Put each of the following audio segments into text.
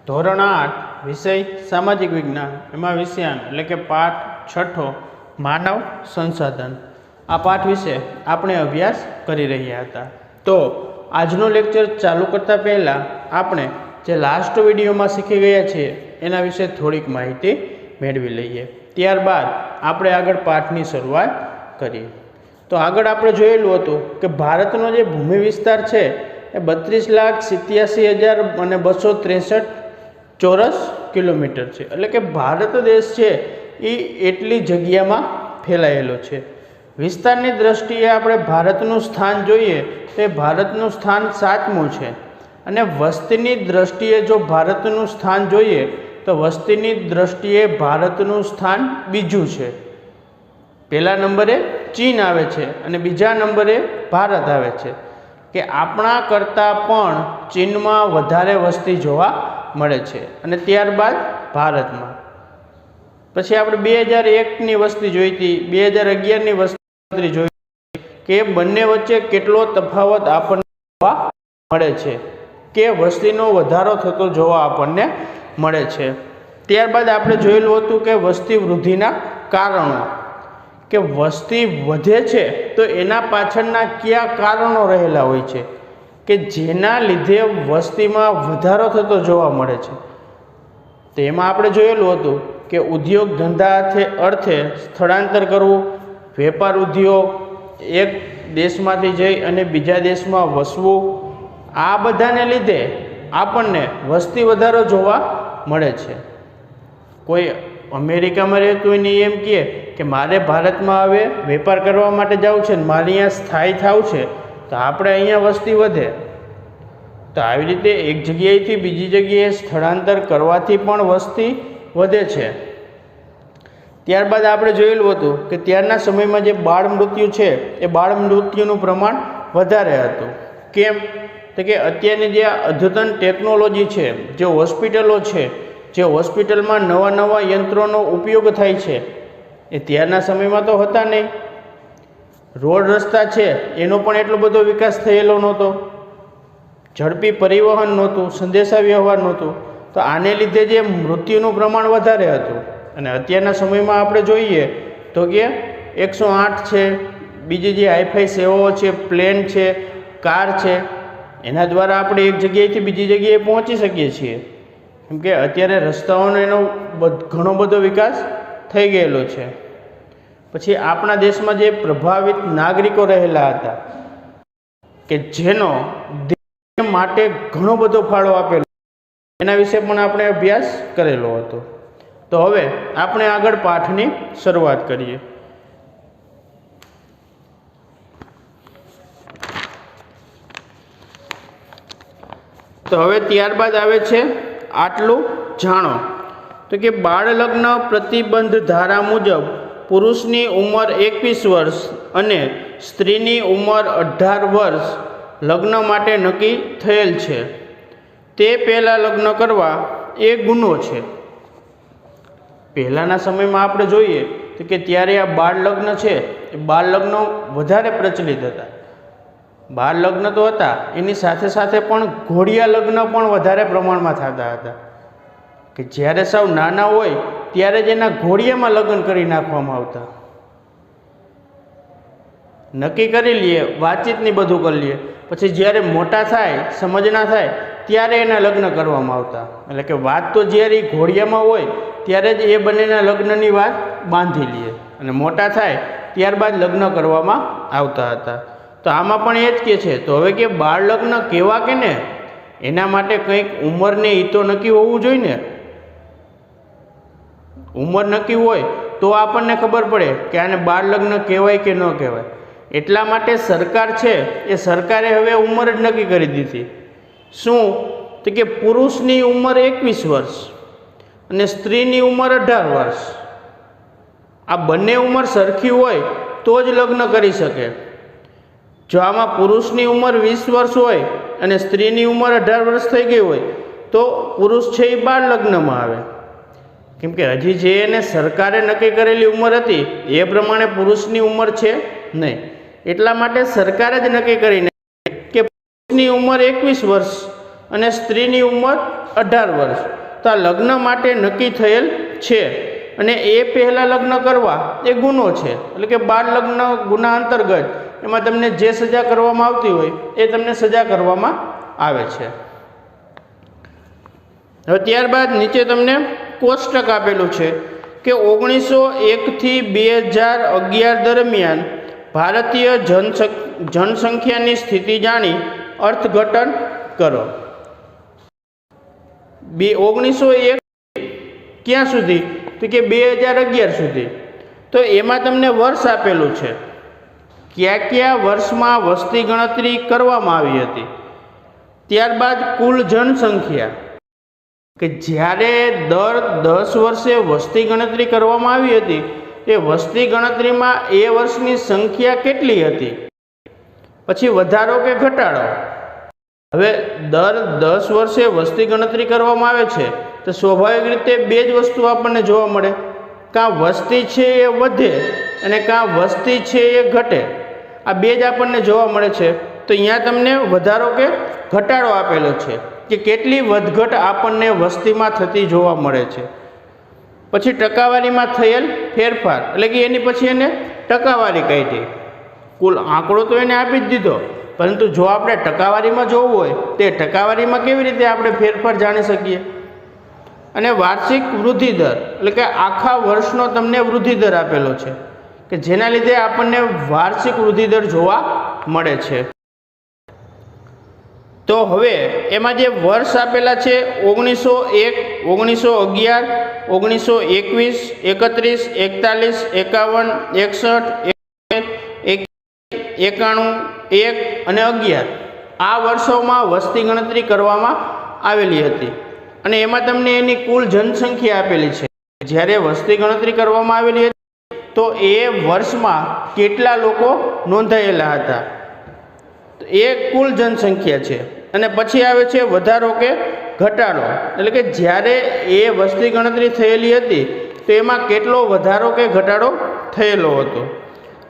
ધોરણ 8 વિષય સામાજિક વિજ્ઞાન એમાં વિષયાંક એટલે કે પાઠ છઠ્ઠો માનવ સંસાધન આ પાઠ વિશે આપણે અભ્યાસ કરી રહ્યા હતા। તો આજનો લેક્ચર ચાલુ કરતા પહેલાં આપણે જે લાસ્ટ વિડીયોમાં શીખી ગયા છીએ એના વિશે થોડીક માહિતી મેળવી લઈએ, ત્યારબાદ આપણે આગળ પાઠની શરૂઆત કરીએ। તો આગળ આપણે જોયેલું હતું કે ભારતનો જે ભૂમિ વિસ્તાર છે એ 32,87,263 ચોરસ કિલોમીટર છે। એટલે કે ભારત દેશ છે એ એટલી જગ્યામાં ફેલાયેલો છે। વિસ્તારની દ્રષ્ટિએ આપણે ભારતનું સ્થાન જોઈએ તો એ ભારતનું સ્થાન 7મું છે, અને વસ્તીની દ્રષ્ટિએ જો ભારતનું સ્થાન જોઈએ તો વસ્તીની દ્રષ્ટિએ ભારતનું સ્થાન 2જું છે। પહેલા નંબરે ચીન આવે છે અને બીજા નંબરે ભારત આવે છે, કે આપણા કરતાં પણ ચીનમાં વધારે વસ્તી જોવા મળે છે અને ત્યારબાદ ભારતમાં। પછી આપણે 2001ની વસ્તી જોઈ હતી, 2011ની વસ્તી જોઈ કે બંને વચ્ચે કેટલો તફાવત આપણને જોવા મળે છે, કે વસ્તીનો વધારો થતો જોવા આપણને મળે છે। ત્યારબાદ આપણે જોયેલું હતું કે વસ્તી વૃદ્ધિના કારણો, કે વસ્તી વધે છે તો એના પાછળના કયા કારણો રહેલા હોય છે કે જેના લીધે વસ્તીમાં વધારો થતો જોવા મળે છે। તો એમાં આપણે જોયેલું હતું કે ઉદ્યોગ ધંધા અર્થે સ્થળાંતર કરવું, વેપાર ઉદ્યોગ, એક દેશમાંથી જઈ અને બીજા દેશમાં વસવું, આ બધાને લીધે આપણને વસ્તી વધારો જોવા મળે છે। કોઈ અમેરિકામાં રહેતું હોય ને એમ કહે કે મારે ભારતમાં હવે વેપાર કરવા માટે જવું છે ને મારે અહીંયા સ્થાયી થવું છે, તો આપણે અહીંયા વસ્તી વધે। તો આવી રીતે એક જગ્યાએથી બીજી જગ્યાએ સ્થળાંતર કરવાથી પણ વસ્તી વધે છે। ત્યારબાદ આપણે જોયેલું હતું કે ત્યારના સમયમાં જે બાળ મૃત્યુ છે એ બાળ મૃત્યુનું પ્રમાણ વધારે હતું। કેમ? તો કે અત્યારની જે અદ્યતન ટેકનોલોજી છે, જે હોસ્પિટલો છે, જે હોસ્પિટલમાં નવા નવા યંત્રોનો ઉપયોગ થાય છે એ ત્યારના સમયમાં તો હતા નહીં। રોડ રસ્તા છે એનો પણ એટલો બધો વિકાસ થયેલો નહોતો, ઝડપી પરિવહન નહોતું, સંદેશા વ્યવહાર નહોતું, તો આને લીધે જે મૃત્યુનું પ્રમાણ વધારે હતું। અને અત્યારના સમયમાં આપણે જોઈએ તો કે 108 છે, બીજી જે હાઈફાઈ સેવાઓ છે, પ્લેન છે, કાર છે, એના દ્વારા આપણે એક જગ્યાએથી બીજી જગ્યાએ પહોંચી શકીએ છીએ, કેમ કે અત્યારે રસ્તાઓનો એનો ઘણો બધો વિકાસ થઈ ગયેલો છે। પછી આપણા દેશમાં જે પ્રભાવિત નાગરિકો રહેલા હતા કે જેનો દેશ માટે ઘણો બધો ફાળો આપેલો, એના વિશે પણ આપણે અભ્યાસ કરેલો હતો। તો હવે આપણે આગળ પાઠની શરૂઆત કરીએ। તો હવે ત્યારબાદ આવે છે આટલું જાણો, તો કે બાળ લગ્ન પ્રતિબંધ ધારા મુજબ પુરુષની ઉંમર 21 વર્ષ અને સ્ત્રીની ઉંમર 18 વર્ષ લગ્ન માટે નક્કી થયેલ છે। તે પહેલાં લગ્ન કરવા એ ગુનો છે। પહેલાંના સમયમાં આપણે જોઈએ તો કે ત્યારે આ બાળ લગ્ન છે એ બાળ લગ્નો વધારે પ્રચલિત હતા। બાળ લગ્ન તો હતા, એની સાથે સાથે પણ ઘોડિયા લગ્ન પણ વધારે પ્રમાણમાં થતા હતા, કે જ્યારે સાવ નાના હોય ત્યારે જ એના ઘોડિયામાં લગ્ન કરી નાખવામાં આવતા। નક્કી કરી લઈએ, વાતચીતની બધું કરી લઈએ, પછી જ્યારે મોટા થાય, સમજના થાય ત્યારે એના લગ્ન કરવામાં આવતા। એટલે કે વાત તો જ્યારે ઘોડિયામાં હોય ત્યારે જ એ બંનેના લગ્નની વાત બાંધી લઈએ અને મોટા થાય ત્યારબાદ લગ્ન કરવામાં આવતા હતા। તો આમાં પણ એ જ કહે છે, તો હવે કે બાળ લગ્ન કેવા કે ને એના માટે કંઈક ઉંમરને એ તો નક્કી હોવું જોઈએ ને। ઉંમર નક્કી હોય તો આપણને ખબર પડે કે આને બાળ લગ્ન કહેવાય કે ન કહેવાય। એટલા માટે સરકાર છે એ સરકારે હવે ઉંમર જ નક્કી કરી દીધી। શું? તો કે પુરુષની ઉંમર 21 વર્ષ અને સ્ત્રીની ઉંમર 18 વર્ષ, આ બંને ઉંમર સરખી હોય તો જ લગ્ન કરી શકે। જો આમાં પુરુષની ઉંમર 20 વર્ષ હોય અને સ્ત્રીની ઉંમર 18 વર્ષ થઈ ગઈ હોય તો પુરુષ છે એ બાળ લગ્નમાં આવે, કેમ કે હજી જે એને સરકારે નક્કી કરેલી ઉંમર હતી એ પ્રમાણે પુરુષની ઉંમર છે નહીં। એટલા માટે સરકારે જ નક્કી કરીને કે પુરુષની ઉંમર 21 વર્ષ અને સ્ત્રીની ઉંમર 18 વર્ષ. તો આ લગ્ન માટે નક્કી થયેલ છે અને એ પહેલાં લગ્ન કરવા એ ગુનો છે, એટલે કે બાળ લગ્ન ગુના અંતર્ગત એમાં તમને જે સજા કરવામાં આવતી હોય એ તમને સજા કરવામાં આવે છે. હવે ત્યારબાદ નીચે તમને કોષ્ટક આપેલું છે કે 1901 થી 2011 દરમિયાન ભારતીય જનસંખ્યાની સ્થિતિ જાણી અર્થઘટન કરો. 1901 ક્યાં સુધી? તો કે 2011 સુધી. તો એમાં તમને વર્ષ આપેલું છે, કયા કયા વર્ષમાં વસ્તી ગણતરી કરવામાં આવી હતી. ત્યારબાદ કુલ જનસંખ્યા, કે જ્યારે દર 10 વર્ષે વસ્તી ગણતરી કરવામાં આવી હતી એ વસ્તી ગણતરીમાં એ વર્ષની સંખ્યા કેટલી હતી. પછી વધારો કે ઘટાડો. હવે દર 10 વર્ષે વસ્તી ગણતરી કરવામાં આવે છે તો સ્વાભાવિક રીતે બે જ વસ્તુ આપણને જોવા મળે, કાં વસ્તી છે એ વધે અને કાં વસ્તી છે એ ઘટે. આ બે જ આપણને જોવા મળે છે. તો અહીંયા તમને વધારો કે ઘટાડો આપેલો છે કે કેટલી વધઘટ આપણને વસ્તીમાં થતી જોવા મળે છે. પછી ટકાવારીમાં થયેલ ફેરફાર, એટલે કે એની પછી એને ટકાવારી કાઢી. કુલ આંકડો તો એને આપી જ દીધો, પરંતુ જો આપણે ટકાવારીમાં જોવું હોય તે ટકાવારીમાં કેવી રીતે આપણે ફેરફાર જાણી શકીએ. અને વાર્ષિક વૃદ્ધિ દર, એટલે કે આખા વર્ષનો તમને વૃદ્ધિ દર આપેલો છે કે જેના લીધે આપણને વાર્ષિક વૃદ્ધિ દર જોવા મળે છે. તો હવે એમાં જે વર્ષ આપેલા છે 1901, 1911, 1921, 31, 41, 51, 61, 91, 1 અને 11 આ વર્ષોમાં વસ્તી ગણતરી કરવામાં આવેલી હતી અને એમાં તમને એની કુલ જનસંખ્યા આપેલી છે. જ્યારે વસ્તી ગણતરી કરવામાં આવેલી હતી તો એ વર્ષમાં કેટલા લોકો નોંધાયેલા હતા એ કુલ જનસંખ્યા છે. અને પછી આવે છે વધારો કે ઘટાડો, એટલે કે જ્યારે એ વસ્તી ગણતરી થયેલી હતી તો એમાં કેટલો વધારો કે ઘટાડો થયેલો હતો.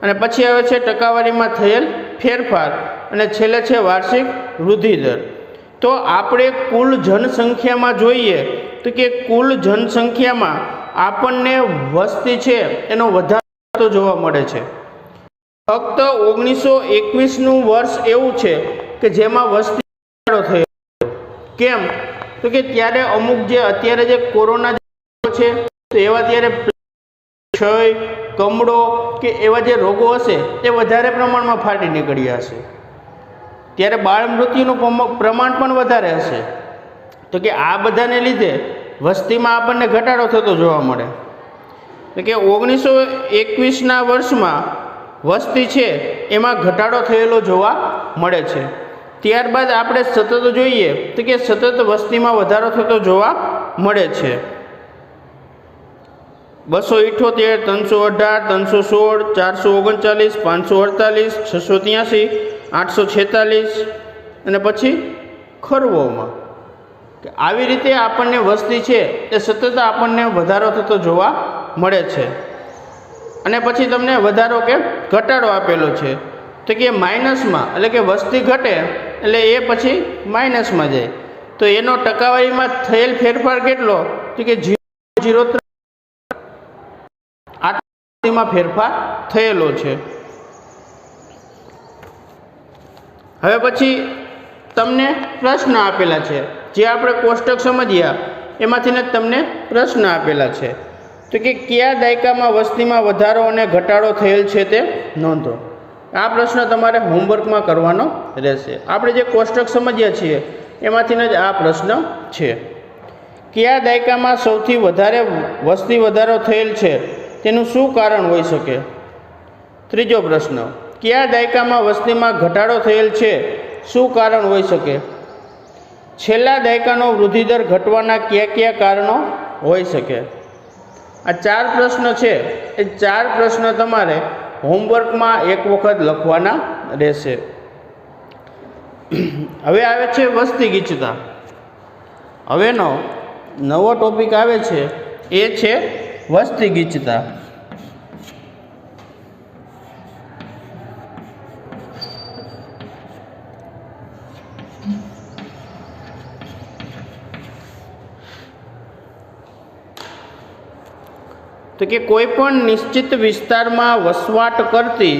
અને પછી આવે છે ટકાવારીમાં થયેલ ફેરફાર અને છેલ્લે છે વાર્ષિક વૃદ્ધિ દર. તો આપણે કુલ જનસંખ્યામાં જોઈએ તો કે કુલ જનસંખ્યામાં આપણને વસ્તી છે એનો વધારો જોવા મળે છે. ફક્ત 1921નું વર્ષ એવું છે કે જેમાં વસ્તી ઘટાડો થયો. કેમ? તો કે ત્યારે અમુક જે અત્યારે જે કોરોના છે તો એવા ત્યારે ક્ષય, કમળો કે એવા જે રોગો હશે એ વધારે પ્રમાણમાં ફાટી નીકળ્યા હશે. ત્યારે બાળ મૃત્યુનું પ્રમાણ પણ વધારે હશે. તો કે આ બધાને લીધે વસ્તીમાં આપણને ઘટાડો થતો જોવા મળે. તો કે 1921ના વર્ષમાં વસ્તી છે એમાં ઘટાડો થયેલો જોવા મળે છે. ત્યારબાદ આપણે સતત જોઈએ તો કે સતત વસ્તીમાં વધારો થતો જોવા મળે છે. 278, 318, 316, 439, 548, 683, 846 અને પછી ખરવોમાં કે આવી રીતે આપણને વસ્તી છે એ સતત આપણને વધારો થતો જોવા મળે છે. અને પછી તમને વધારો કે ઘટાડો આપેલો છે તો કે માઇનસમાં, એટલે કે વસ્તી ઘટે એટલે એ પછી માઇનસમાં જાય. તો એનો ટકાવારીમાં થયેલ ફેરફાર કેટલો? તો કે 0.03 આટલામાં ફેરફાર થયેલો છે. હવે પછી તમને પ્રશ્ન આપેલા છે, જે આપણે કોષ્ટક સમજ્યા એમાંથી જ તમને પ્રશ્ન આપેલા છે. તો કે કયા દાયકામાં વસ્તીમાં વધારો અને ઘટાડો થયેલ છે તે નોંધો. આ પ્રશ્ન તમારે હોમવર્કમાં કરવાનો રહેશે. આપણે જે કોષ્ટક સમજ્યા છીએ એમાંથી જ આ પ્રશ્ન છે. કયા દાયકામાં સૌથી વધારે વસ્તી વધારો થયેલ છે તેનું શું કારણ હોઈ શકે? ત્રીજો પ્રશ્ન, કયા દાયકામાં વસ્તીમાં ઘટાડો થયેલ છે, શું કારણ હોઈ શકે? છેલ્લા દાયકાનો વૃદ્ધિદર ઘટવાના કયા કયા કારણો હોઈ શકે? આ 4 પ્રશ્ન છે એ 4 પ્રશ્ન તમારે હોમવર્કમાં એક વખત લખવાના રહેશે. હવે આવે છે વસ્તી ગીચતા. હવેનો નવો ટોપિક આવે છે એ છે વસ્તી ગીચતા. કે કોઈ પણ નિશ્ચિત વિસ્તારમાં વસવાટ કરતી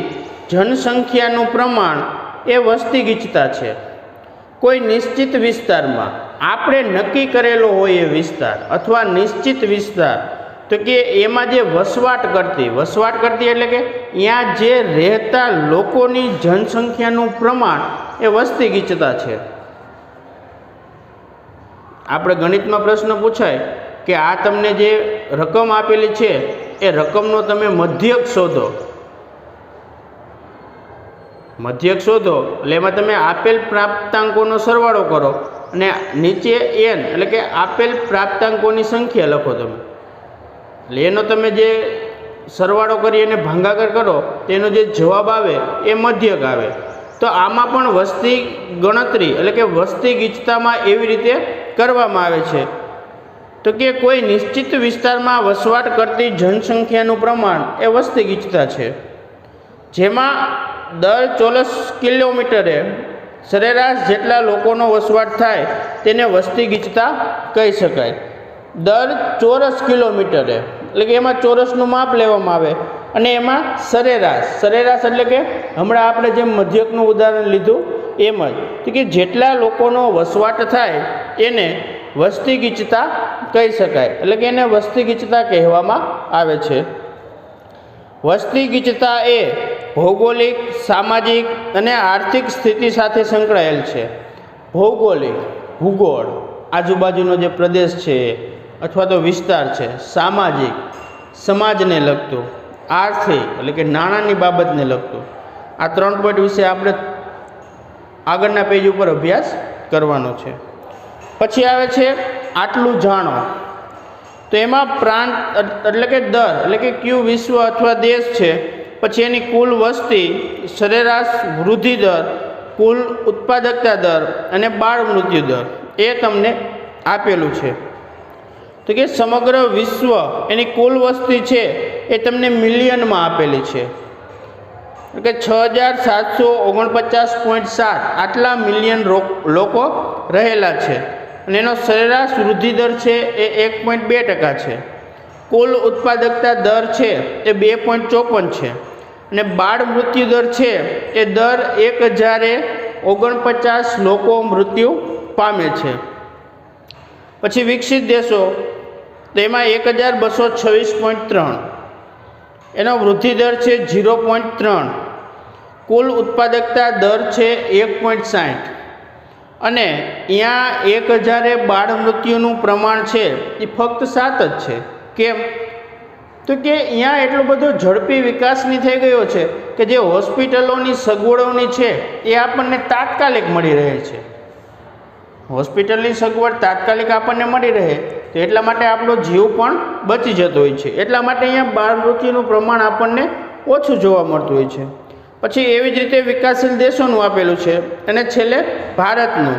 જનસંખ્યાનું પ્રમાણ એ વસ્તી ગીચતા છે. કોઈ નિશ્ચિત વિસ્તારમાં આપણે નક્કી કરેલો હોય એ વિસ્તાર અથવા નિશ્ચિત વિસ્તાર, તો કે એમાં જે વસવાટ કરતી એટલે કે ત્યાં જે રહેતા લોકોની જનસંખ્યાનું પ્રમાણ એ વસ્તી ગીચતા છે. આપણે ગણિતમાં પ્રશ્ન પૂછાય કે આ તમને જે રકમ આપેલી છે એ રકમનો તમે મધ્યક શોધો. એટલે એમાં તમે આપેલ પ્રાપ્તાંકોનો સરવાળો કરો અને નીચે n એટલે કે આપેલ પ્રાપ્તાંકોની સંખ્યા લખો તમે. એટલે એનો તમે જે સરવાળો કરી અને ભાગાકાર કરો તેનો જે જવાબ આવે એ મધ્યક આવે. તો આમાં પણ વસ્તી ગણતરી એટલે કે વસ્તી ગીચતામાં એવી રીતે કરવામાં આવે છે. તો કે કોઈ નિશ્ચિત વિસ્તારમાં વસવાટ કરતી જનસંખ્યાનું પ્રમાણ એ વસ્તી ગીચતા છે, જેમાં દર ચોરસ કિલોમીટરે સરેરાશ જેટલા લોકોનો વસવાટ થાય તેને વસ્તી ગીચતા કહી શકાય. દર ચોરસ કિલોમીટરે એટલે કે એમાં ચોરસનું માપ લેવામાં આવે અને એમાં સરેરાશ એટલે કે હમણાં આપણે જેમ મધ્યકનું ઉદાહરણ લીધું એમ જ, તો કે જેટલા લોકોનો વસવાટ થાય એને વસ્તી ગીચતા કહી શકાય. એટલે કે એને વસ્તી ગીચતા કહેવામાં આવે છે. વસ્તી ગીચતા એ ભૌગોલિક, સામાજિક અને આર્થિક સ્થિતિ સાથે સંકળાયેલ છે. ભૂગોળ આજુબાજુનો જે પ્રદેશ છે અથવા તો વિસ્તાર છે, સામાજિક સમાજને લગતું, આર્થિક એટલે કે નાણાંની બાબતને લગતું. આ 3 પોઈન્ટ વિશે આપણે આગળના પેજ ઉપર અભ્યાસ કરવાનો છે. પછી આવે છે આટલું જાણો. તો એમાં પ્રાંત એટલે કે દર એટલે કે કયું વિશ્વ અથવા દેશ છે, પછી એની કુલ વસ્તી, સરેરાશ વૃદ્ધિ દર, કુલ ઉત્પાદકતા દર અને બાળ મૃત્યુ દર એ તમને આપેલું છે. તો કે સમગ્ર વિશ્વ એની કુલ વસ્તી છે એ તમને મિલિયનમાં આપેલી છે. કે 6749.7 આટલા મિલિયન લોકો રહેલા છે અને એનો સરેરાશ વૃદ્ધિ દર છે એ 1.2% છે. કુલ ઉત્પાદકતા દર છે એ 2.54 છે અને બાળ મૃત્યુ દર છે એ દર 1049 લોકો મૃત્યુ પામે છે. પછી વિકસિત દેશો, તો એમાં 1226.3 એનો વૃદ્ધિ દર છે 0.3, કુલ ઉત્પાદકતા દર છે 1.60 અને અહીંયા 1000 બાળ મૃત્યુનું પ્રમાણ છે એ ફક્ત 7 જ છે. કેમ? તો કે અહીંયા એટલો બધો ઝડપી વિકાસની થઈ ગયો છે કે જે હોસ્પિટલોની સગવડોની છે એ આપણને તાત્કાલિક મળી રહે છે. હોસ્પિટલની સગવડ તાત્કાલિક આપણને મળી રહે તો એટલા માટે આપણો જીવ પણ બચી જતો હોય છે. એટલા માટે અહીંયા બાળ મૃત્યુનું પ્રમાણ આપણને ઓછું જોવા મળતું હોય છે. પછી એવી જ રીતે વિકાસશીલ દેશોનું આપેલું છે અને છેલ્લે ભારતનું,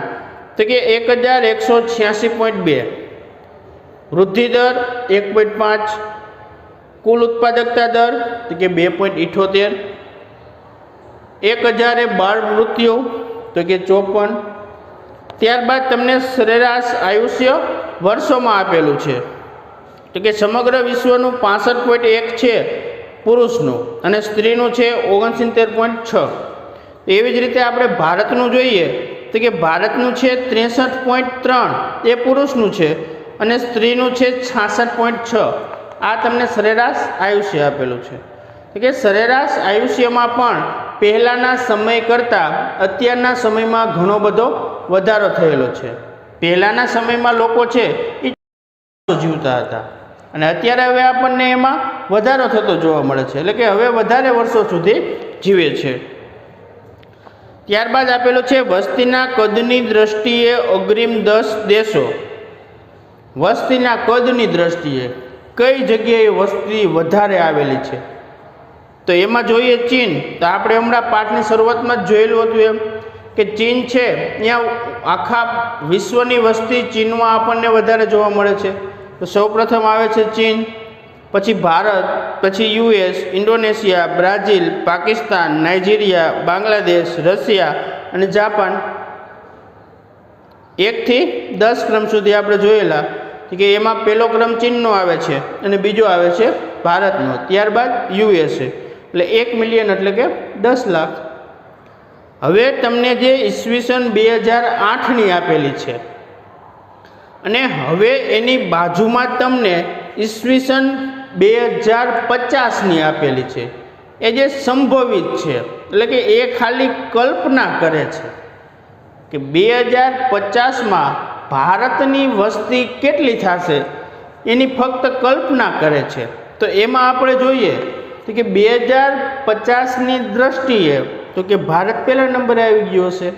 તો કે 1186.2 વૃદ્ધિ દર 1.5, કુલ ઉત્પાદકતા દર તો કે 2.78, 1000 બાળ મૃત્યુ તો કે 54. ત્યારબાદ તમને સરેરાશ આયુષ્ય વર્ષોમાં આપેલું છે. તો કે સમગ્ર વિશ્વનું 65.1 છે પુરુષનું અને સ્ત્રીનું છે 69.6. એવી જ રીતે આપણે ભારતનું જોઈએ તો કે ભારતનું છે 63.3 એ પુરુષનું છે અને સ્ત્રીનું છે 66.6. આ તમને સરેરાશ આયુષ્ય આપેલું છે. તો કે સરેરાશ આયુષ્યમાં પણ પહેલાંના સમય કરતાં અત્યારના સમયમાં ઘણો બધો વધારો થયેલો છે. પહેલાંના સમયમાં લોકો છે એ જીવતા હતા અને અત્યારે હવે આપણને એમાં વધારો થતો જોવા મળે છે, એટલે કે હવે વધારે વર્ષો સુધી જીવે છે. ત્યારબાદ આપેલું છે વસ્તીના કદની દ્રષ્ટિએ અગ્રીમ 10 દેશો. વસ્તીના કદની દ્રષ્ટિએ કઈ જગ્યાએ વસ્તી વધારે આવેલી છે, તો એમાં જોઈએ ચીન. તો આપણે હમણાં પાઠની શરૂઆતમાં જ જોયેલું હતું એમ કે ચીન છે ત્યાં આખા વિશ્વની વસ્તી ચીનમાં આપણને વધારે જોવા મળે છે. તો સૌપ્રથમ આવે છે ચીન, પછી ભારત, પછી US, Indonesia, Brazil, Pakistan, Nigeria, Bangladesh, Russia અને જાપાન. 1 થી 10 ક્રમ સુધી આપણે જોયેલા. તો કે એમાં પહેલો ક્રમ ચીનનો આવે છે અને બીજો આવે છે ભારતનો, ત્યારબાદ USA, એટલે 1 મિલિયન એટલે કે 10 લાખ. હવે તમને જે ઈસવીસન 2008ની આપેલી છે અને હવે એની બાજુમાં તમને ઈસવીસન 2050ની આપેલી છે, એ જે સંભવિત છે, એટલે કે એ ખાલી કલ્પના કરે છે કે 2050માં ભારતની વસ્તી કેટલી થશે, એની ફક્ત કલ્પના કરે છે. તો એમાં આપણે જોઈએ તો કે 2050ની દ્રષ્ટિએ તો કે ભારત પહેલા નંબરે આવી ગયો હશે,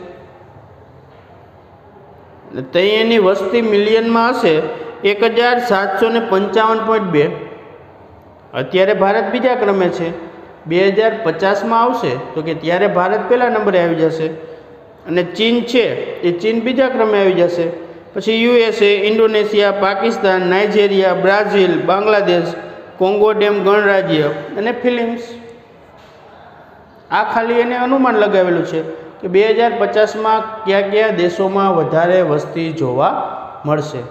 તો એની વસ્તી મિલિયનમાં હશે 1755.2. અત્યારે ભારત બીજા ક્રમે છે. 2050માં આવશે તો કે ત્યારે ભારત પહેલા નંબરે આવી જશે અને ચીન છે એ ચીન બીજા ક્રમે આવી જશે. પછી USA, Indonesia, Pakistan, Nigeria, Brazil, Bangladesh, Congo ડેમ ગણરાજ્ય અને ફિલિપ્સ. આ ખાલી એને અનુમાન લગાવેલું છે કે 2050માં કયા કયા દેશોમાં વધારે વસ્તી જોવા મળશે.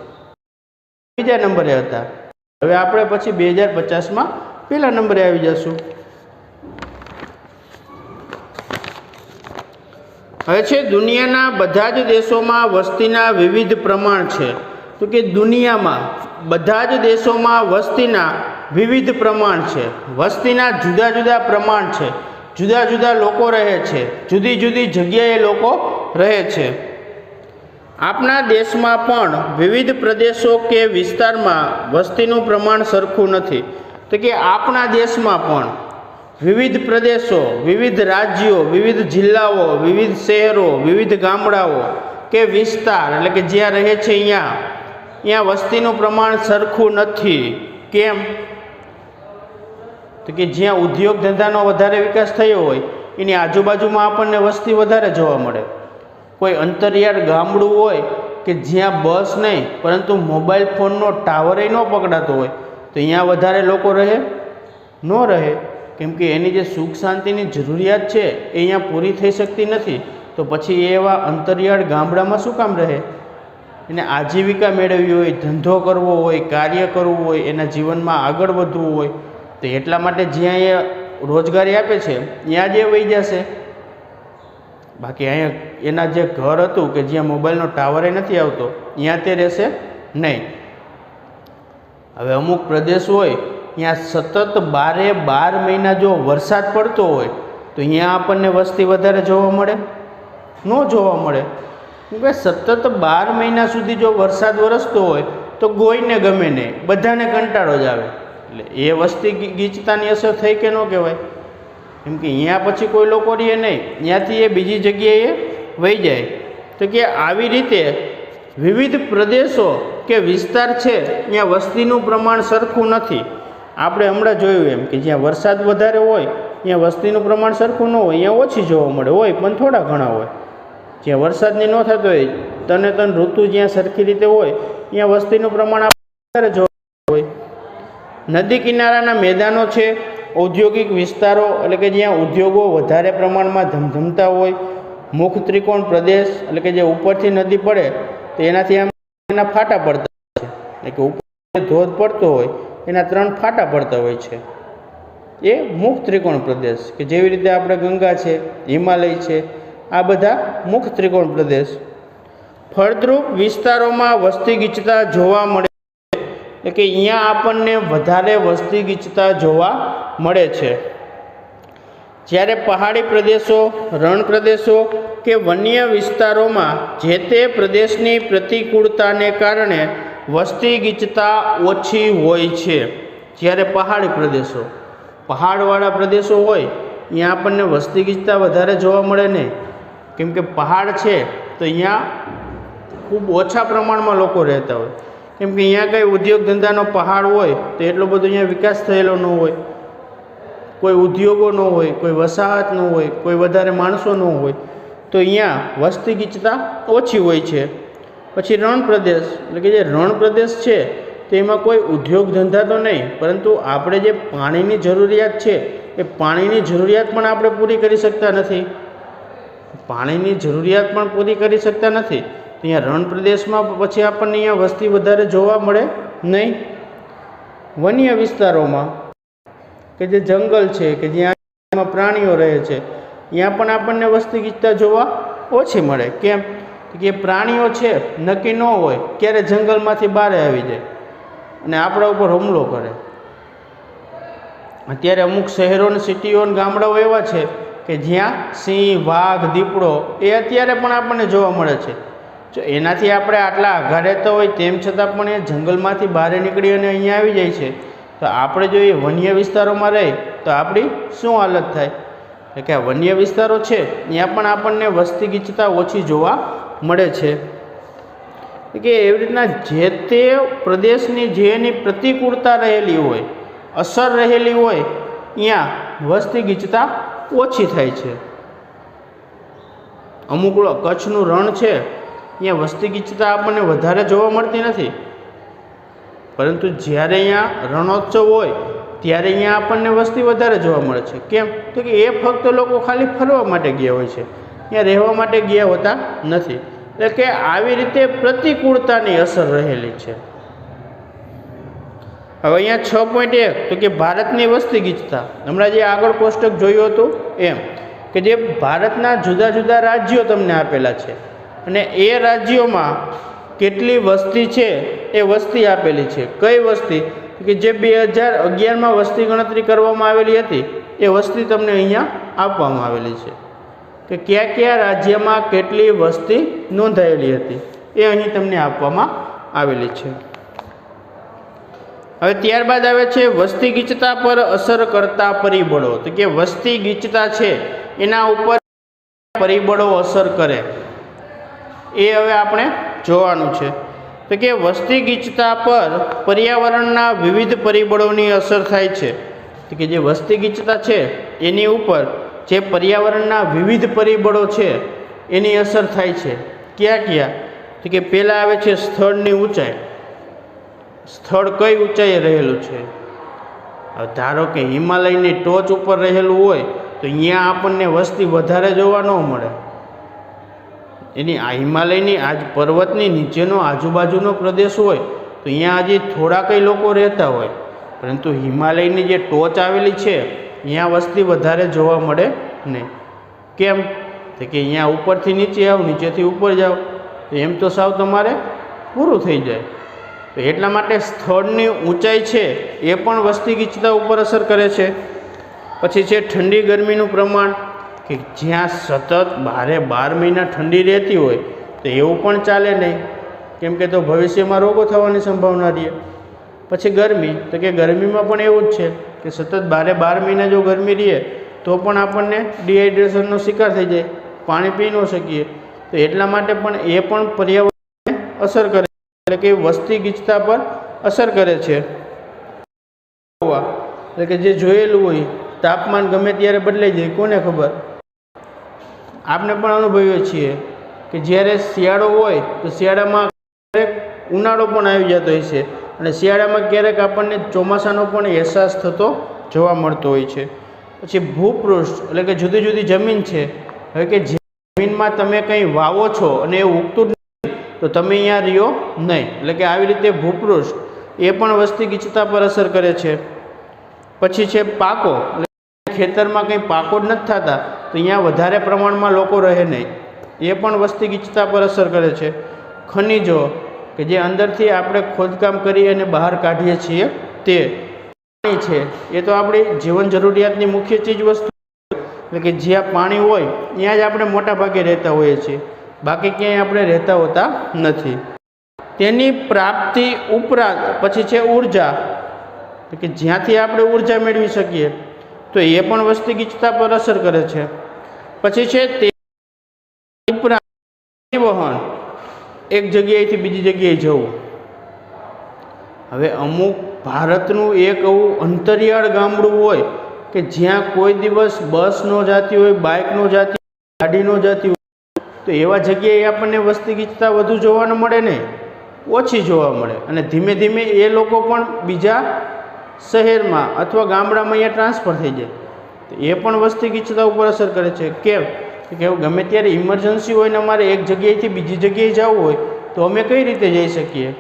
બીજા નંબરે હતા, હવે આપણે પછી 2050માં પહેલા નંબરે આવી જશું. હવે છે દુનિયાના બધા જ દેશોમાં વસ્તીના વિવિધ પ્રમાણ છે. તો કે દુનિયામાં બધા જ દેશોમાં વસ્તીના વિવિધ પ્રમાણ છે, વસ્તીના જુદા જુદા પ્રમાણ છે, જુદા જુદા લોકો રહે છે, જુદી જુદી જગ્યાએ લોકો રહે છે. આપણા દેશમાં પણ વિવિધ પ્રદેશો કે વિસ્તારમાં વસ્તીનું પ્રમાણ સરખું નથી. તો કે આપણા દેશમાં પણ વિવિધ પ્રદેશો, વિવિધ રાજ્યો, વિવિધ જિલ્લાઓ, વિવિધ શહેરો, વિવિધ ગામડાઓ કે વિસ્તાર એટલે કે જ્યાં રહે છે અહીંયા વસ્તીનું પ્રમાણ સરખું નથી. કેમ? તો કે જ્યાં ઉદ્યોગ ધંધાનો વધારે વિકાસ થયો હોય એની આજુબાજુમાં આપણને વસ્તી વધારે જોવા મળે. કોઈ અંતરિયાળ ગામડું હોય કે જ્યાં બસ નહીં પરંતુ મોબાઈલ ફોનનો ટાવર ન પકડાતો હોય તો અહીંયા વધારે લોકો રહે? ન રહે, કેમ કે એની જે સુખ શાંતિની જરૂરિયાત છે એ અહીંયા પૂરી થઈ શકતી નથી. તો પછી એવા અંતરિયાળ ગામડામાં શું કામ રહે? એને આજીવિકા મેળવવી હોય, ધંધો કરવો હોય, કાર્ય કરવું હોય, એના જીવનમાં આગળ વધવું હોય તો એટલા માટે જ્યાં એ રોજગારી આપે છે ત્યાં જે વહી જશે. બાકી અહીંયા એના જે ઘર હતું કે જ્યાં મોબાઈલનો ટાવરે નથી આવતો ત્યાં તે રહેશે નહીં. હવે અમુક પ્રદેશ હોય ત્યાં સતત 12 મહિના જો વરસાદ પડતો હોય તો અહીંયા આપણને વસ્તી વધારે જોવા મળે? ન જોવા મળે. કેમ કે સતત 12 મહિના સુધી જો વરસાદ વરસતો હોય તો કોઈને ગમે નહીં, બધાને કંટાળો જ આવે. એટલે એ વસ્તી ગીચતાની અસર થઈ કે ન કહેવાય? કેમ કે અહીંયા પછી કોઈ લોકો રહે નહીં, ત્યાંથી એ બીજી જગ્યાએ વહી જાય. તો કે આવી રીતે વિવિધ પ્રદેશો કે વિસ્તાર છે ત્યાં વસ્તીનું પ્રમાણ સરખું નથી. આપણે હમણાં જોયું એમ કે જ્યાં વરસાદ વધારે હોય ત્યાં વસ્તીનું પ્રમાણ સરખું ન હોય, અહીંયા ઓછી જોવા મળે હોય પણ થોડા ઘણા હોય. જ્યાં વરસાદની ન થતો હોય તન ઋતુ જ્યાં સરખી રીતે હોય ત્યાં વસ્તીનું પ્રમાણ વધારે જોવા હોય. નદી કિનારાના મેદાનો છે, ઔદ્યોગિક વિસ્તારો એટલે કે જ્યાં ઉદ્યોગો વધારે પ્રમાણમાં ધમધમતા હોય, મુખ ત્રિકોણ પ્રદેશ એટલે કે જે ઉપરથી નદી પડે તો એનાથી આમ એના ફાટા પડતા હોય છે, એટલે કે ઉપર ધોધ પડતો હોય એના 3 ફાટા પડતા હોય છે. એ મુખ ત્રિકોણ પ્રદેશ કે જેવી રીતે આપણે ગંગા છે, હિમાલય છે, આ બધા મુખ ત્રિકોણ પ્રદેશ. ફળદ્રુપ વિસ્તારોમાં વસ્તી ગીચતા જોવા મળે એટલે કે અહીંયા આપણને વધારે વસ્તી ગીચતા જોવા મળે છે. જ્યારે પહાડી પ્રદેશો, રણ પ્રદેશો કે વન્ય વિસ્તારોમાં જે તે પ્રદેશની પ્રતિકૂળતાને કારણે વસ્તી ગીચતા ઓછી હોય છે. જ્યારે પહાડી પ્રદેશો, પહાડવાળા પ્રદેશો હોય ત્યાં આપણને વસ્તી ગીચતા વધારે જોવા મળે નહીં. કેમ કે પહાડ છે તો અહીંયા ખૂબ ઓછા પ્રમાણમાં લોકો રહેતા હોય. કેમ કે અહીંયા કંઈ ઉદ્યોગ ધંધાનો પહાડ હોય તો એટલો બધો અહીંયા વિકાસ થયેલો ન હોય, કોઈ ઉદ્યોગો ન હોય, કોઈ વસાહત ન હોય, કોઈ વધારે માણસો ન હોય, તો અહીંયા વસ્તી ગીચતા ઓછી હોય છે. પછી રણ પ્રદેશ એટલે કે જે રણ પ્રદેશ છે તેમાં કોઈ ઉદ્યોગ ધંધા તો નહીં પરંતુ આપણે જે પાણીની જરૂરિયાત છે એ પાણીની જરૂરિયાત પણ આપણે પૂરી કરી શકતા નથી. પાણીની જરૂરિયાત પણ પૂરી કરી શકતા નથી અહીંયા રણ પ્રદેશમાં પછી આપણને અહીંયા વસ્તી વધારે જોવા મળે નહીં. વન્ય વિસ્તારોમાં કે જે જંગલ છે કે જ્યાં પ્રાણીઓ રહે છે ત્યાં પણ આપણને વસ્તી ગીચતા જોવા ઓછી મળે. કેમ કે પ્રાણીઓ છે નક્કી ન હોય ક્યારે જંગલમાંથી બહાર આવી જાય અને આપણા ઉપર હુમલો કરે. અત્યારે અમુક શહેરો અને સિટીઓ અને ગામડાઓ એવા છે કે જ્યાં સિંહ, વાઘ, દીપડો એ અત્યારે પણ આપણને જોવા મળે છે. જો એનાથી આપણે આટલા આઘા રહેતા હોય તેમ છતાં પણ એ જંગલમાંથી બહાર નીકળી અને અહીંયા આવી જાય છે, તો આપણે જો એ વન્ય વિસ્તારોમાં રહે તો આપણી શું હાલત થાય? એટલે કે આ વન્ય વિસ્તારો છે ત્યાં પણ આપણને વસ્તી ગીચતા ઓછી જોવા મળે છે. કે એવી રીતના જે તે પ્રદેશની જે એની પ્રતિકૂળતા રહેલી હોય, અસર રહેલી હોય, ત્યાં વસ્તી ગીચતા ઓછી થાય છે. અમુક કચ્છનું રણ છે ત્યાં વસ્તી ગીચતા આપણને વધારે જોવા મળતી નથી, પરંતુ જ્યારે અહીંયા રણોત્સવ હોય ત્યારે અહીંયા આપણને વસ્તી વધારે જોવા મળે છે. કેમ તો કે એ ફક્ત લોકો ખાલી ફરવા માટે ગયા હોય છે, ત્યાં રહેવા માટે ગયા હોતા નથી. એટલે કે આવી રીતે પ્રતિકૂળતાની અસર રહેલી છે. હવે અહીંયા 6.1 તો કે ભારતની વસ્તી ગીચતા, હમણાં જે આગળ કોષ્ટક જોયું હતું એમ કે જે ભારતના જુદા જુદા રાજ્યો તમને આપેલા છે અને એ રાજ્યોમાં કેટલી વસ્તી છે એ વસ્તી આપેલી છે. કઈ વસ્તી? કે જે 2011માં વસ્તી ગણતરી કરવામાં આવેલી હતી એ વસ્તી તમને અહીંયા આપવામાં આવેલી છે કે કયા કયા રાજ્યમાં કેટલી વસ્તી નોંધાયેલી હતી એ અહીં તમને આપવામાં આવેલી છે. હવે ત્યારબાદ આવે છે વસ્તી ગીચતા પર અસર કરતા પરિબળો. તો કે વસ્તી ગીચતા છે એના ઉપર પરિબળો અસર કરે એ હવે આપણે જોવાનું છે. તો કે વસ્તી ગીચતા પર પર્યાવરણના વિવિધ પરિબળોની અસર થાય છે. તો કે જે વસ્તી ગીચતા છે એની ઉપર જે પર્યાવરણના વિવિધ પરિબળો છે એની અસર થાય છે. ક્યાં ક્યાં? તો કે પહેલાં આવે છે સ્થળની ઊંચાઈ. સ્થળ કઈ ઊંચાઈએ રહેલું છે? ધારો કે હિમાલયની ટોચ ઉપર રહેલું હોય તો અહીંયા આપણને વસ્તી વધારે જોવા ન મળે. એની આ હિમાલયની આજ પર્વતની નીચેનો આજુબાજુનો પ્રદેશ હોય તો અહીંયા હજી થોડા કંઈ લોકો રહેતા હોય, પરંતુ હિમાલયની જે ટોચ આવેલી છે અહીંયા વસ્તી વધારે જોવા મળે નહીં. કેમ? તો કે અહીંયા ઉપરથી નીચે આવો, નીચેથી ઉપર જાઓ તો એમ તો સાવ તમારે પૂરું થઈ જાય. તો એટલા માટે સ્થળની ઊંચાઈ છે એ પણ વસ્તી ગીચતા ઉપર અસર કરે છે. પછી છે ઠંડી ગરમીનું પ્રમાણ, કે જ્યાં સતત 12 મહિના ઠંડી રહેતી હોય તો એવું પણ ચાલે નહીં, કેમ કે તો ભવિષ્યમાં રોગો થવાની સંભાવના રહે. પછી ગરમી, તો કે ગરમીમાં પણ એવું જ છે કે સતત 12 મહિના જો ગરમી રહે તો પણ આપણને ડિહાઇડ્રેશનનો શિકાર થઈ જાય, પાણી પી ન શકીએ. તો એટલા માટે પણ એ પણ પર્યાવરણને અસર કરે, એટલે કે વસ્તી ગીચતા પર અસર કરે છે. એટલે કે જે જોયેલું હોય તાપમાન ગમે ત્યારે બદલાઈ જાય, કોને ખબર? આપણે પણ અનુભવીએ છીએ કે જ્યારે શિયાળો હોય તો શિયાળામાં ક્યારેક ઉનાળો પણ આવી જતો હોય છે અને શિયાળામાં ક્યારેક આપણને ચોમાસાનો પણ અહેસાસ થતો જોવા મળતો હોય છે. પછી ભૂપૃષ્ઠ, એટલે કે જુદી જુદી જમીન છે. હવે કે જે જમીનમાં તમે કંઈ વાવો છો અને એ ઉગતું જ નથી તો તમે અહીંયા રહ્યો નહીં. એટલે કે આવી રીતે ભૂપૃષ્ઠ એ પણ વસ્તી ગીચતા પર અસર કરે છે. પછી છે પાકો, ખેતરમાં કંઈ પાકો જ નથી થતા તો અહીંયા વધારે પ્રમાણમાં લોકો રહે નહીં, એ પણ વસ્તી ગીચતા પર અસર કરે છે. ખનિજો, કે જે અંદરથી આપણે ખોદકામ કરી અને બહાર કાઢીએ છીએ તે. પાણી છે એ તો આપણી જીવન જરૂરિયાતની મુખ્ય ચીજ વસ્તુ, એટલે કે જ્યાં પાણી હોય ત્યાં જ આપણે મોટા ભાગે રહેતા હોઈએ છીએ, બાકી ક્યાંય આપણે રહેતા હોતા નથી. તેની પ્રાપ્તિ ઉપરાંત પછી છે ઉર્જા, કે જ્યાંથી આપણે ઉર્જા મેળવી શકીએ તો એ પણ વસ્તી ગીચતા પર અસર કરે છે. પછી છે તે ઉપરાંત પરિવહન, એક જગ્યાએથી બીજી જગ્યાએ જવું. હવે અમુક ભારતનું એક એવું અંતરિયાળ ગામડું હોય કે જ્યાં કોઈ દિવસ બસ ન જતી હોય, બાઇક ન જતી હોય, ગાડી ન જતી હોય, તો એવા જગ્યાએ આપણને વસ્તી ગીચતા વધુ જોવા ન મળે ને, ઓછી જોવા મળે. અને ધીમે ધીમે એ લોકો પણ બીજા શહેરમાં અથવા ગામડામાં અહીંયા ટ્રાન્સફર થઈ જાય તો એ પણ વસ્તી ગીચતા ઉપર અસર કરે છે. કેમ? કે ગમે ત્યારે ઇમરજન્સી હોય ને અમારે એક જગ્યાએથી બીજી જગ્યાએ જવું હોય તો અમે કઈ રીતે જઈ શકીએ?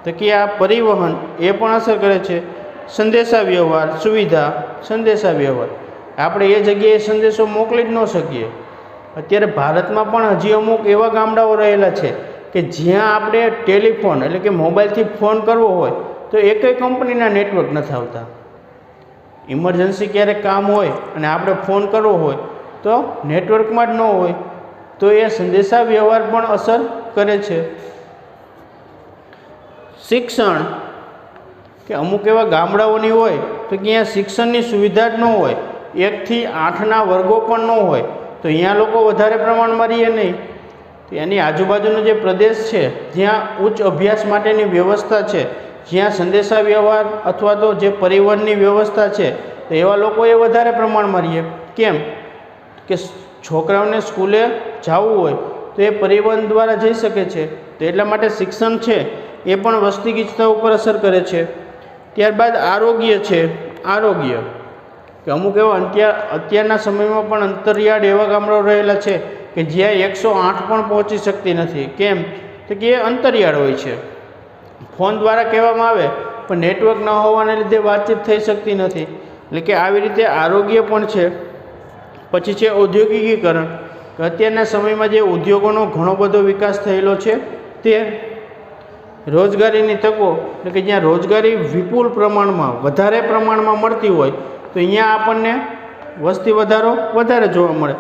તો કે આ પરિવહન એ પણ અસર કરે છે. સંદેશા વ્યવહાર સુવિધા, સંદેશા વ્યવહાર આપણે એ જગ્યાએ સંદેશો મોકલી જ ન શકીએ. અત્યારે ભારતમાં પણ હજી અમુક એવા ગામડાઓ રહેલા છે કે જ્યાં આપણે ટેલિફોન એટલે કે મોબાઈલથી ફોન કરવો હોય તો એકેય કંપનીના નેટવર્ક નથી આવતા. ઇમરજન્સી ક્યારેક કામ હોય અને આપણે ફોન કરવો હોય તો નેટવર્કમાં જ ન હોય, તો એ સંદેશા વ્યવહાર પણ અસર કરે છે. શિક્ષણ કે અમુક એવા ગામડાઓની હોય તો કે અહીંયા શિક્ષણની સુવિધા જ ન હોય, 1 થી 8ના વર્ગો પણ ન હોય, તો અહીંયા લોકો વધારે પ્રમાણમાં રહીએ નહીં. તો એની આજુબાજુનો જે પ્રદેશ છે જ્યાં ઉચ્ચ અભ્યાસ માટેની વ્યવસ્થા છે, જ્યાં સંદેશા વ્યવહાર અથવા તો જે પરિવહનની વ્યવસ્થા છે, તો એવા લોકોએ વધારે પ્રમાણમાં રહીએ. કેમ કે છોકરાઓને સ્કૂલે જવું હોય તો એ પરિવહન દ્વારા જઈ શકે છે. તો એટલા માટે શિક્ષણ છે એ પણ વસ્તી ગીચતા ઉપર અસર કરે છે. ત્યારબાદ આરોગ્ય છે. આરોગ્ય કે અમુક એવા અત્યારના સમયમાં પણ અંતરિયાળ એવા ગામડાઓ રહેલા છે કે જ્યાં 108 પણ પહોંચી શકતી નથી. કેમ તો કે એ અંતરિયાળ હોય છે, ફોન દ્વારા કહેવામાં આવે પણ નેટવર્ક ન હોવાને લીધે વાતચીત થઈ શકતી નથી. એટલે કે આવી રીતે આરોગ્ય પણ છે. પછી છે ઔદ્યોગિકીકરણ કે અત્યારના સમયમાં જે ઉદ્યોગોનો ઘણો બધો વિકાસ થયેલો છે તે રોજગારીની તકો એટલે કે જ્યાં રોજગારી વિપુલ પ્રમાણમાં વધારે પ્રમાણમાં મળતી હોય તો અહીંયા આપણને વસ્તી વધારો વધારે જોવા મળે.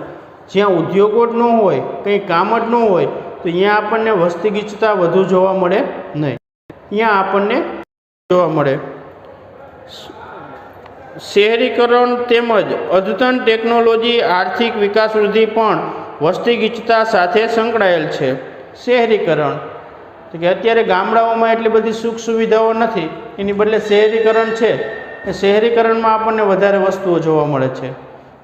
જ્યાં ઉદ્યોગો જ ન હોય, કંઈ કામ જ ન હોય તો અહીંયા આપણને વસ્તી ગીચતા વધુ જોવા મળે નહીં, અહીંયા આપણને જોવા મળે. શહેરીકરણ તેમજ અદ્યતન ટેકનોલોજી આર્થિક વિકાસ વૃદ્ધિ પણ વસ્તી ગીચતા સાથે સંકળાયેલ છે. શહેરીકરણ તો કે અત્યારે ગામડાઓમાં એટલી બધી સુખ સુવિધાઓ નથી, એની બદલે શહેરીકરણ છે એ શહેરીકરણમાં આપણને વધારે વસ્તુઓ જોવા મળે છે.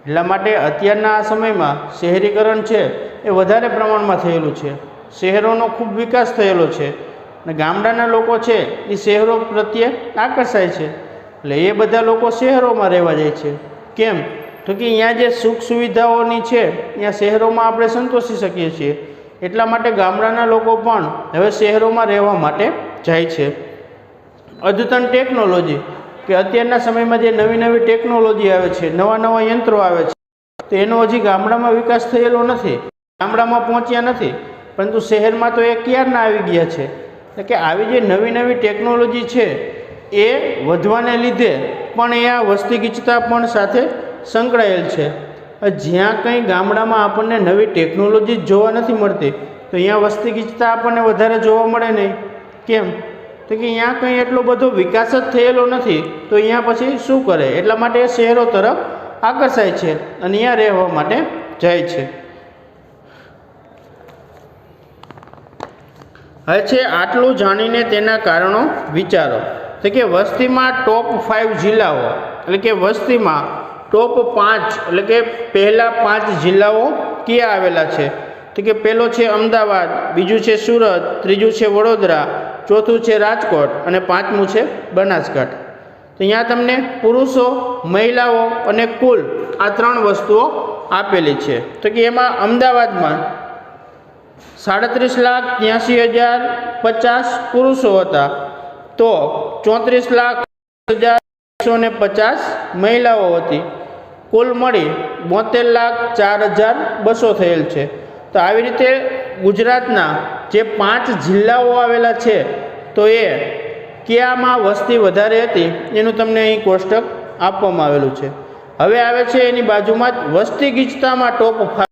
એટલા માટે અત્યારના આ સમયમાં શહેરીકરણ છે એ વધારે પ્રમાણમાં થયેલું છે. શહેરોનો ખૂબ વિકાસ થયેલો છે અને ગામડાના લોકો છે એ શહેરો પ્રત્યે આકર્ષાય છે, એટલે એ બધા લોકો શહેરોમાં રહેવા જાય છે. કેમ તો કે અહીંયા જે સુખ સુવિધાઓની છે ત્યાં શહેરોમાં આપણે સંતોષી શકીએ છીએ. એટલા માટે ગામડાના લોકો પણ હવે શહેરોમાં રહેવા માટે જાય છે. અદ્યતન ટેકનોલોજી કે અત્યારના સમયમાં જે નવી નવી ટેકનોલોજી આવે છે, નવા નવા યંત્રો આવે છે, તો એનો હજી ગામડામાં વિકાસ થયેલો નથી, ગામડામાં પહોંચ્યા નથી, પરંતુ શહેરમાં તો એ ક્યારના આવી ગયા છે. એટલે કે આવી જે નવી નવી ટેકનોલોજી છે એ વધવાને લીધે પણ અહીંયા વસ્તી ગીચતા પણ સાથે સંકળાયેલ છે. જ્યાં કંઈ ગામડામાં આપણને નવી ટેકનોલોજી જોવા નથી મળતી તો અહીંયા વસ્તી ગીચતા આપણને વધારે જોવા મળે નહીં. કેમ તો કે અહીંયા કંઈ એટલો બધો વિકાસ જ થયેલો નથી, તો અહીંયા પછી શું કરે? એટલા માટે એ શહેરો તરફ આકર્ષાય છે અને અહીંયા રહેવા માટે જાય છે. હવે છે આટલું જાણીને તેના કારણો વિચારો. તો કે વસ્તીમાં ટોપ 5 જિલ્લાઓ એટલે કે વસ્તીમાં ટોપ 5 એટલે કે પહેલા 5 જિલ્લાઓ ક્યાં આવેલા છે? તો કે પહેલો છે અમદાવાદ, બીજું છે સુરત, ત્રીજું છે વડોદરા, ચોથું છે રાજકોટ અને પાંચમું છે બનાસકાંઠા. તો અહીંયા તમને પુરુષો, મહિલાઓ અને કુલ આ 3 વસ્તુઓ આપેલી છે. તો કે એમાં અમદાવાદમાં 37,83,050 પુરુષો હતા, તો 34,01,150 મહિલાઓ હતી, કુલ મળી 72,04,200 થયેલ છે. તો આવી રીતે ગુજરાતના જે 5 જિલ્લાઓ આવેલા છે તો એ કયામાં વસ્તી વધારે હતી એનું તમને અહીં કોષ્ટક આપવામાં આવેલું છે. હવે આવે છે એની બાજુમાં જ વસ્તી ગીચતામાં ટોપ 5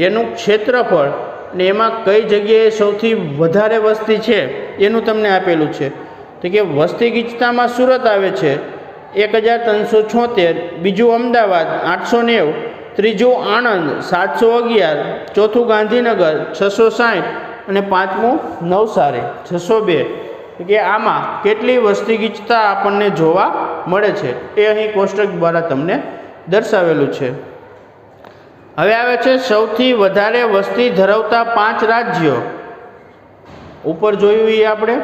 એનું ક્ષેત્રફળ અને એમાં કઈ જગ્યાએ સૌથી વધારે વસ્તી છે એનું તમને આપેલું છે. તો કે વસ્તી ગીચતામાં સુરત આવે છે 1,376, બીજું અમદાવાદ 890, ત્રીજું આણંદ 711, ચોથું ગાંધીનગર 660 અને પાંચમું નવસારી 602. કે આમાં કેટલી વસ્તી ગીચતા આપણને જોવા મળે છે એ અહીં કોષ્ટક દ્વારા તમને દર્શાવેલું છે. હવે આવે છે સૌથી વધારે વસ્તી ધરાવતા 5 રાજ્યો. ઉપર જોયું એ આપણે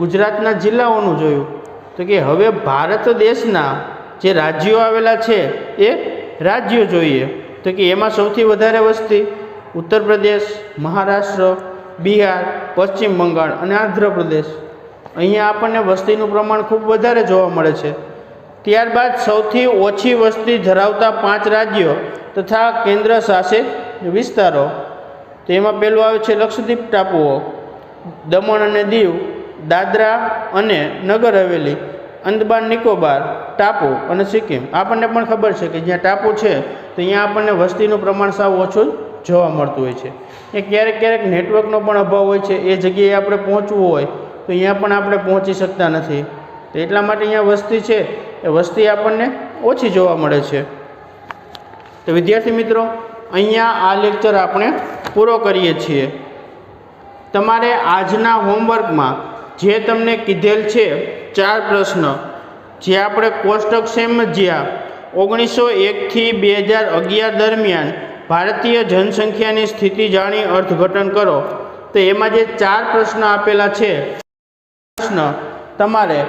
ગુજરાતના જિલ્લાઓનું જોયું. તો કે હવે ભારત દેશના જે રાજ્યો આવેલા છે એ રાજ્યો જોઈએ તો કે એમાં સૌથી વધારે વસ્તી ઉત્તર પ્રદેશ, મહારાષ્ટ્ર, બિહાર, પશ્ચિમ બંગાળ અને આંધ્રપ્રદેશ. અહીંયા આપણને વસ્તીનું પ્રમાણ ખૂબ વધારે જોવા મળે છે. ત્યારબાદ સૌથી ઓછી વસ્તી ધરાવતા 5 રાજ્યો તથા કેન્દ્ર શાસિત વિસ્તારો. તો એમાં પહેલું આવે છે લક્ષદ્વીપ ટાપુઓ, દમણ અને દીવ, દાદરા અને નગર હવેલી, અંદમાન નિકોબાર ટાપુ અને સિક્કિમ. આપણને પણ ખબર છે કે જ્યાં ટાપુ છે તો અહીંયા આપણને વસ્તીનું પ્રમાણ સાવ ઓછું જોવા મળતું હોય છે. એ ક્યારેક ક્યારેક નેટવર્કનો પણ અભાવ હોય છે. એ જગ્યાએ આપણે પહોંચવું હોય તો અહીંયા પણ આપણે પહોંચી શકતા નથી. તો એટલા માટે અહીંયા વસ્તી છે એ વસ્તી આપણને ઓછી જોવા મળે છે. તો વિદ્યાર્થી મિત્રો, અહીંયા આ લેક્ચર આપણે પૂરો કરીએ છીએ. તમારે આજના હોમવર્કમાં જે તમને કીધેલ છે 4 પ્રશ્ન, જે આપણે કોષ્ટક સમજ્યા 1901 થી 2011 દરમિયાન ભારતીય જનસંખ્યાની સ્થિતિ જાણી અર્થઘટન કરો. તો એમાં જે 4 પ્રશ્ન આપેલા છે, પ્રશ્ન તમારે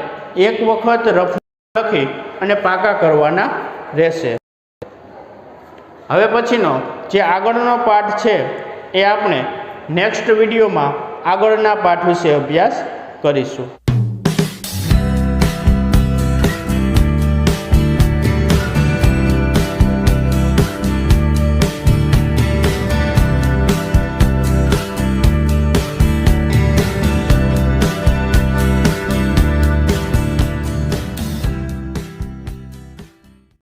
એક વખત રફ લખી અને પાકા કરવાના રહેશે. હવે પછીનો જે આગળનો પાઠ છે એ આપણે નેક્સ્ટ વિડીયોમાં આગળના પાઠ વિશે અભ્યાસ કરીશું.